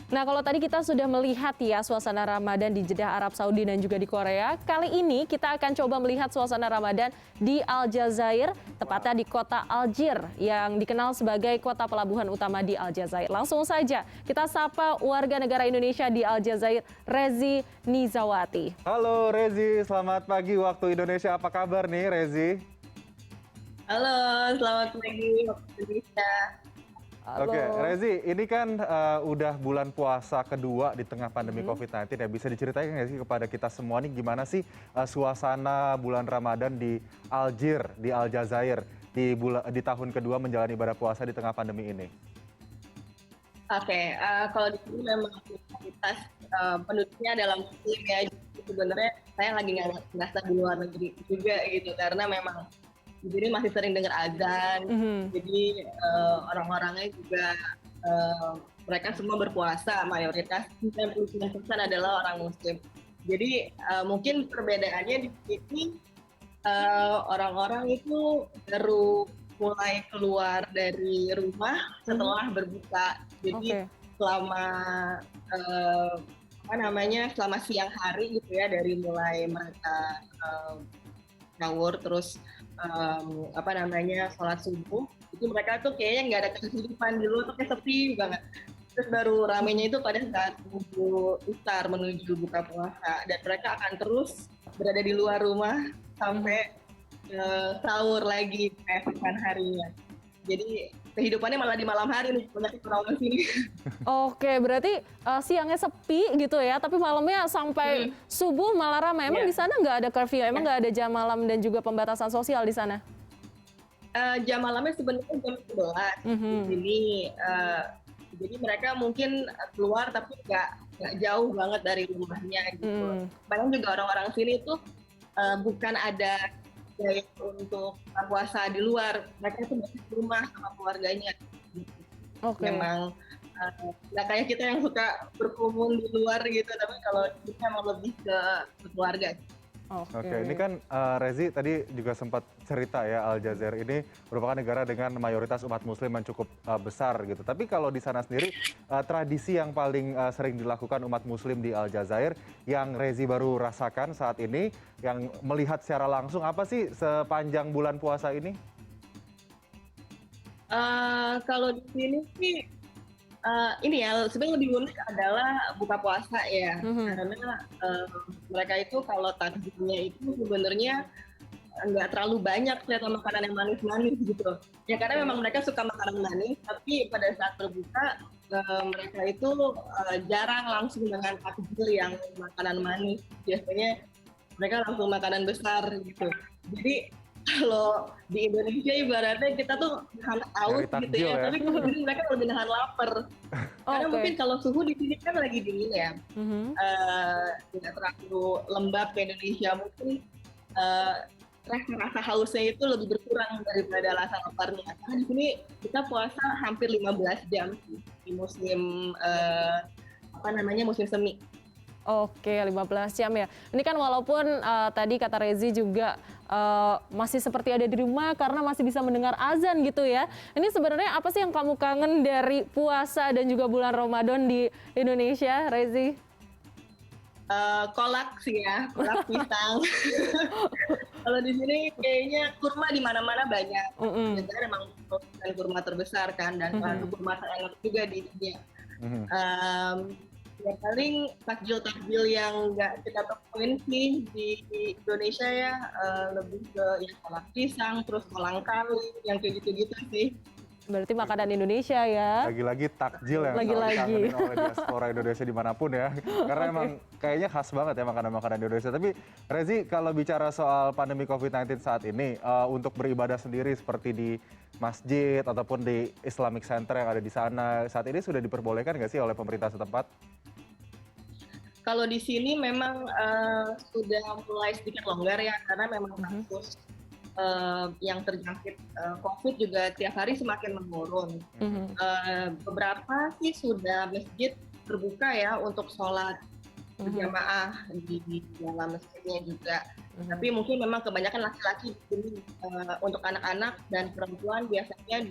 Nah, kalau tadi kita sudah melihat ya suasana Ramadan di Jeddah Arab Saudi dan juga di Korea, kali ini kita akan coba melihat suasana Ramadan di Aljazair, tepatnya di kota Aljir yang dikenal sebagai kota pelabuhan utama di Aljazair. Langsung saja kita sapa warga negara Indonesia di Aljazair, Rezi Nizawati. Halo Rezi, selamat pagi waktu Indonesia. Apa kabar nih Rezi? Halo, selamat pagi waktu Indonesia. Halo. Oke, Rezi, ini kan udah bulan puasa kedua di tengah pandemi COVID-19 ya. Bisa diceritain nggak sih kepada kita semua nih gimana sih suasana bulan Ramadan di Aljir, di Aljazair di tahun kedua menjalani ibadah puasa di tengah pandemi ini? Oke, kalau di sini memang mayoritas penduduknya adalah Muslim ya. Jadi sebenarnya saya lagi nggak ngerasa di luar negeri juga gitu, karena memang di sini masih sering dengar azan. Jadi orang-orangnya juga mereka semua berpuasa, mayoritas 99% adalah orang Muslim. Jadi mungkin perbedaannya di sini orang-orang itu baru mulai keluar dari rumah setelah berbuka. Jadi selama selama siang hari gitu ya, dari mulai mereka sahur terus sholat subuh, itu mereka tuh kayaknya nggak ada kehidupan di luar, tuh kayak sepi banget. Terus baru ramenya itu pada saat menuju iftar, menuju buka puasa, dan mereka akan terus berada di luar rumah sampai sahur lagi keesokan harinya. Jadi kehidupannya malah di malam hari nih, banyak orang sini. Oke, berarti siangnya sepi gitu ya, tapi malamnya sampai subuh malah ramai. Emang di sana nggak ada curfew, emang nggak ada jam malam dan juga pembatasan sosial di sana? Jam malamnya sebenarnya jam 11 di sini. Jadi mereka mungkin keluar tapi nggak jauh banget dari rumahnya gitu. Banyak juga orang-orang sini tuh bukan ada gaya untuk puasa di luar, mereka tuh masih di rumah sama keluarganya. Memang nggak kayak kita yang suka berkerumun di luar gitu, tapi kalau kita mau lebih ke keluarga. Oke, ini kan Rezi tadi juga sempat cerita ya, Aljazair ini merupakan negara dengan mayoritas umat muslim yang cukup besar gitu. Tapi kalau di sana sendiri, tradisi yang paling sering dilakukan umat muslim di Aljazair yang Rezi baru rasakan saat ini, yang melihat secara langsung, apa sih sepanjang bulan puasa ini? Kalau di sini sih ini ya, sebenarnya lebih unik adalah buka puasa ya, karena mereka itu kalau takjilnya itu sebenarnya nggak terlalu banyak ternyata makanan yang manis-manis gitu. Ya karena memang mereka suka makanan manis, tapi pada saat berbuka mereka itu jarang langsung dengan takjil yang makanan manis. Biasanya mereka langsung makanan besar gitu. Jadi kalau di Indonesia ibaratnya kita tuh nahan haus gitu ya, tapi kalau di sini mereka lebih nahan lapar. Karena mungkin kalau suhu di sini kan lagi dingin ya, tidak terlalu lembab ke Indonesia, mungkin rasa hausnya itu lebih berkurang daripada rasa laparnya. Karena di sini kita puasa hampir 15 jam di musim musim semi. Oke, 15 jam ya. Ini kan walaupun tadi kata Rezi juga masih seperti ada di rumah karena masih bisa mendengar azan gitu ya. Ini sebenarnya apa sih yang kamu kangen dari puasa dan juga bulan Ramadan di Indonesia, Rezi? Kolak sih ya, kolak pisang. Kalau di sini kayaknya kurma di mana-mana banyak. Biasanya memang kurma terbesar kan, dan kurma terenak juga di dunia. Ya paling takjil-takjil yang nggak kita temuin sih di Indonesia ya, lebih ke kolak pisang, terus kolang kaling, yang kayak gitu-gitu sih. Berarti makanan Indonesia ya? Lagi-lagi takjil yang dikangenin oleh diaspora Indonesia dimanapun ya. Karena emang kayaknya khas banget ya makanan-makanan Indonesia. Tapi Rezi, kalau bicara soal pandemi COVID-19 saat ini, untuk beribadah sendiri seperti di masjid ataupun di Islamic Center yang ada di sana, saat ini sudah diperbolehkan nggak sih oleh pemerintah setempat? Kalau di sini memang sudah mulai sedikit longgar ya, karena memang kasus yang terjangkit COVID juga tiap hari semakin menurun. Beberapa sih sudah masjid terbuka ya untuk sholat berjamaah di dalam masjidnya juga. Tapi mungkin memang kebanyakan laki-laki di sini, untuk anak-anak dan perempuan biasanya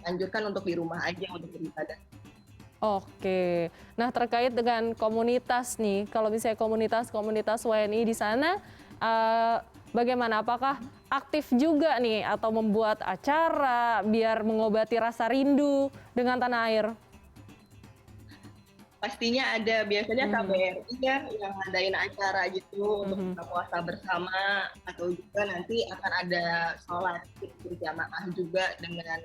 dianjurkan untuk di rumah aja untuk beribadah. Oke. Nah, terkait dengan komunitas nih, kalau misalnya komunitas-komunitas WNI di sana, bagaimana? Apakah aktif juga nih atau membuat acara biar mengobati rasa rindu dengan tanah air? Pastinya ada, biasanya Mhm, KBRI ya yang ngadain acara gitu untuk mhm, buka puasa bersama, atau juga nanti akan ada sholat id berjamaah juga dengan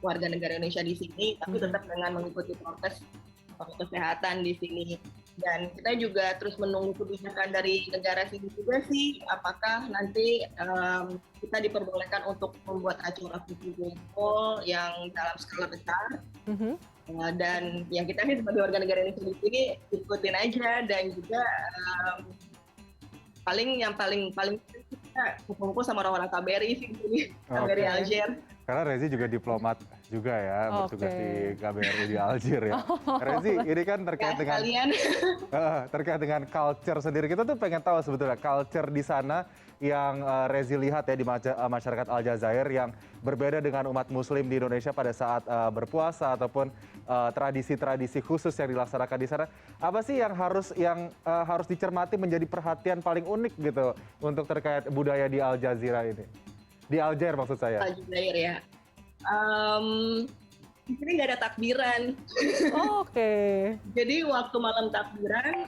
warga negara Indonesia di sini, tapi mhm, tetap dengan mengikuti protokol kesehatan di sini. Dan kita juga terus menunggu kebijakan dari negara sini juga sih, apakah nanti kita diperbolehkan untuk membuat acara kumpul yang dalam skala besar. mhm. Dan yang kita sih sebagai warga negara Indonesia di sini ikutin aja, dan juga paling paling kita kumpul-kumpul sama orang-orang KBRI sih di sini, KBRI Oke, Alger. Karena Rezi juga diplomat juga ya, bertugas oke. di KBRI di Algier ya. Rezi, ini kan Ya sekalian. terkait dengan culture sendiri. Kita tuh pengen tahu sebetulnya culture di sana yang Rezi lihat ya di masyarakat Aljazair yang berbeda dengan umat muslim di Indonesia pada saat berpuasa ataupun tradisi-tradisi khusus yang dilaksanakan di sana. Apa sih yang harus dicermati menjadi perhatian paling unik gitu untuk terkait budaya di Aljazeera ini? Di Aljair maksud saya. Aljazair ya. Em, di sini nggak ada takbiran. Oke. Jadi waktu malam takbiran,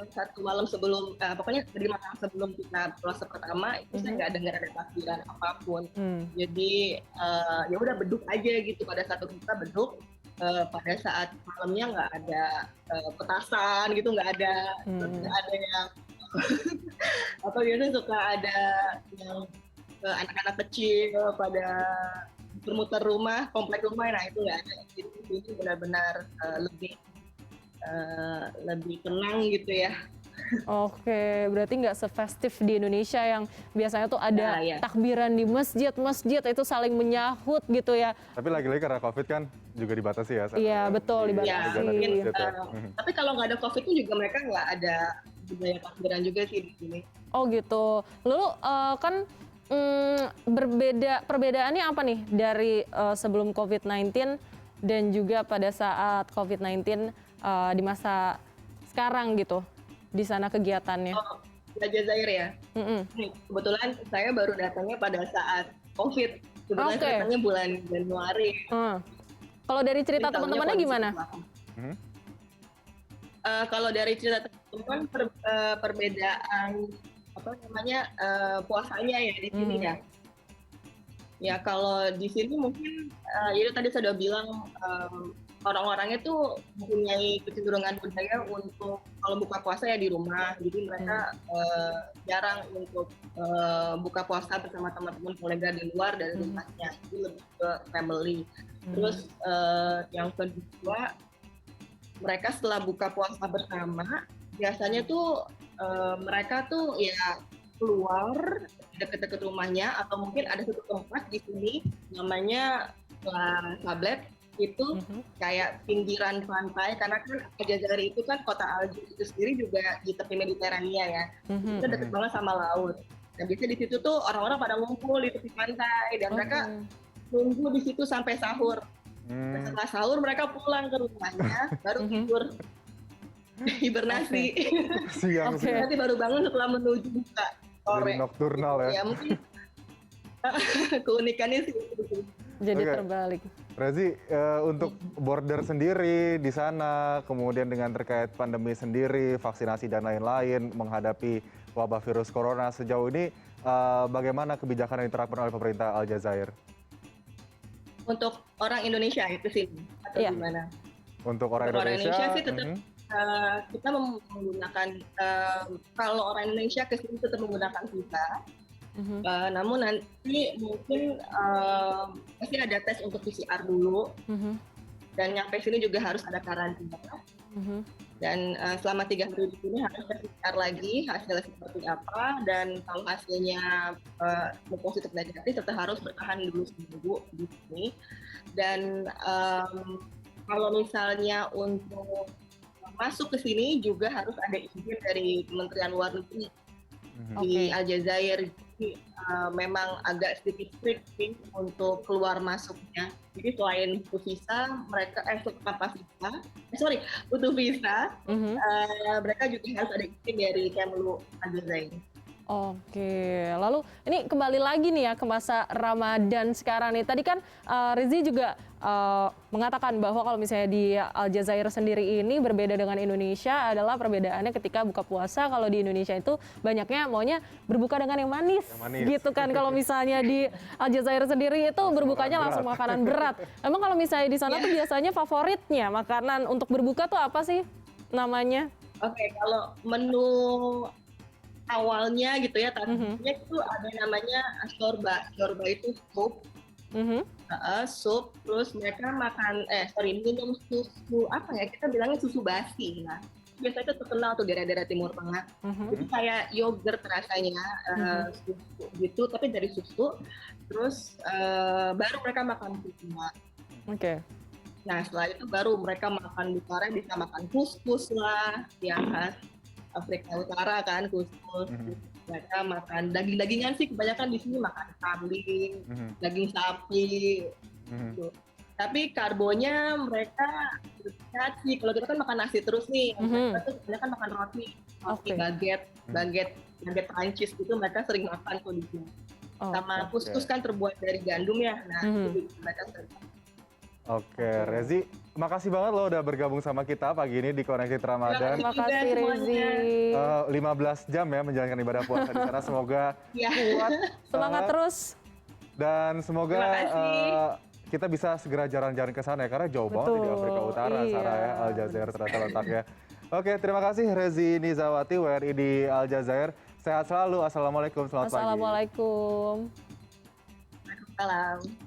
satu malam sebelum, pokoknya 5 malam sebelum kita puasa pertama itu saya Mhm, nggak dengar ada takbiran apapun. mmm, Jadi ya udah beduk aja gitu, pada saat kita beduk. Pada saat malamnya nggak ada petasan gitu, nggak ada, terus mhm, nggak ada yang apa, biasanya suka ada yang anak-anak kecil pada bermuter rumah, komplek rumah, nah itu nggak ada. Jadi ini benar-benar lebih tenang gitu ya. oke. Berarti nggak sefestif di Indonesia yang biasanya tuh ada Nah ya, takbiran di masjid-masjid itu saling menyahut gitu ya. Tapi lagi-lagi karena COVID kan juga dibatasi ya sana Iya, ya, betul, ya di dibatasi. di mungkin. masjid ya. Tapi kalau nggak ada COVID itu juga mereka nggak ada budaya takbiran juga sih di sini. Oh gitu. Lalu, kan, perbedaannya apa nih dari, sebelum COVID-19 dan juga pada saat COVID-19, di masa sekarang gitu, di sana kegiatannya? Oh, di Aljazair ya. Mhm. Kebetulan saya baru datangnya pada saat COVID. Kebetulan saya Oke, datangnya bulan Januari. heeh. Kalau dari Jadi cerita tahunya teman-temannya kondisi gimana? belakang. Mhm. Kalau dari cerita teman-teman, perbedaan apa namanya, puasanya ya di sini Mmm, ya. Ya kalau di sini mungkin, ya itu tadi saya udah bilang, orang-orangnya tuh mempunyai kecenderungan budaya untuk kalau buka puasa ya di rumah. Jadi mmm, mereka, jarang untuk, buka puasa bersama teman-teman kolega di luar dari mhm, rumahnya, jadi lebih ke family. mmm, Terus, yang kedua, mereka setelah buka puasa bersama, biasanya tuh, mereka tuh ya keluar deket-deket rumahnya, atau mungkin ada satu tempat di sini namanya Tablet, itu mhm, kayak pinggiran pantai, karena kan Aljazair itu kan kota Algier itu sendiri juga di tepi Mediterania ya, mhm. itu deket banget sama laut. Nah biasanya di situ tuh orang-orang pada ngumpul di tepi pantai, dan mereka Oke. nunggu di situ sampai sahur. Nah, Mmm, setelah sahur mereka pulang ke rumahnya, baru Mhm. tidur Oke, hibernasi. siang oke. sih, Nanti baru bangun setelah menuju buka jadi sore. nokturnal ya. Ya mungkin keunikannya sih itu. Jadi Oke, terbalik. Rezi, untuk border sendiri di sana, kemudian dengan terkait pandemi sendiri, vaksinasi dan lain-lain, menghadapi wabah virus corona sejauh ini, bagaimana kebijakan yang diterapkan oleh pemerintah Aljazair? Untuk orang Indonesia itu sih, atau Iya. gimana? Untuk orang Untuk orang Indonesia Indonesia sih tetap, mhm, kita menggunakan, kalau orang Indonesia ke sini tetap menggunakan visa. Mhm, Namun nanti mungkin pasti ada tes untuk PCR dulu, mhm, dan nyampe sini juga harus ada karantina. mhm, Dan selama 3 hari di sini harus tes PCR lagi, hasilnya seperti apa, dan kalau hasilnya positif negatif tetap harus bertahan dulu seminggu di sini. Dan kalau misalnya untuk masuk ke sini juga harus ada izin dari Kementerian Luar Negeri mhm. di oke. Aljazair. Jadi memang agak sedikit strict sih untuk keluar masuknya. Jadi selain butuh visa, mereka tanpa visa, butuh visa, mereka juga harus ada izin dari Kemlu Aljazair. Oke, lalu ini kembali lagi nih ya ke masa Ramadan sekarang nih. Tadi kan Rizzy juga mengatakan bahwa kalau misalnya di Aljazair sendiri ini berbeda dengan Indonesia adalah perbedaannya ketika buka puasa. Kalau di Indonesia itu banyaknya maunya berbuka dengan yang manis, gitu kan. Kalau misalnya di Aljazair sendiri itu berbukanya langsung makanan berat. Emang kalau misalnya di sana tuh biasanya favoritnya makanan untuk berbuka tuh apa sih namanya? Oke, kalau menu awalnya gitu ya, tadinya itu ada namanya shorba. Shorba itu sup, sup, terus mereka minum susu, apa ya, kita bilangnya susu basi. Nah, biasanya itu terkenal tuh daerah-daerah Timur Tengah. Jadi kayak yogurt rasanya, susu gitu, tapi dari susu. Terus baru mereka makan kurma. Oke. Nah, setelah itu baru mereka makan di Korea, bisa makan couscous lah, yang khas Afrika Utara kan, couscous. Mereka makan daging-dagingan sih, kebanyakan di sini makan kambing, daging sapi. Gitu. Tapi karbonya mereka sehat sih. Kalau kita kan makan nasi terus nih, mereka tuh kebanyakan makan roti, baget Prancis gitu, mereka sering makan tuh di sini. Sama couscous kan terbuat dari gandum ya, nah itu mereka sering makan. Oke, Rezi, makasih banget lo udah bergabung sama kita pagi ini di Connected Ramadan. Terima kasih Rezi. 15 jam ya menjalankan ibadah puasa di sana, semoga kuat. Semangat terus. Dan semoga kita bisa segera jalan-jalan ke sana ya, karena jauh banget di Afrika Utara sana ya, Aljazair ternyata letaknya. Oke, terima kasih Rezi Nizawati, WRI di Aljazair. Sehat selalu, Assalamualaikum, selamat pagi. Assalamualaikum. Waalaikumsalam.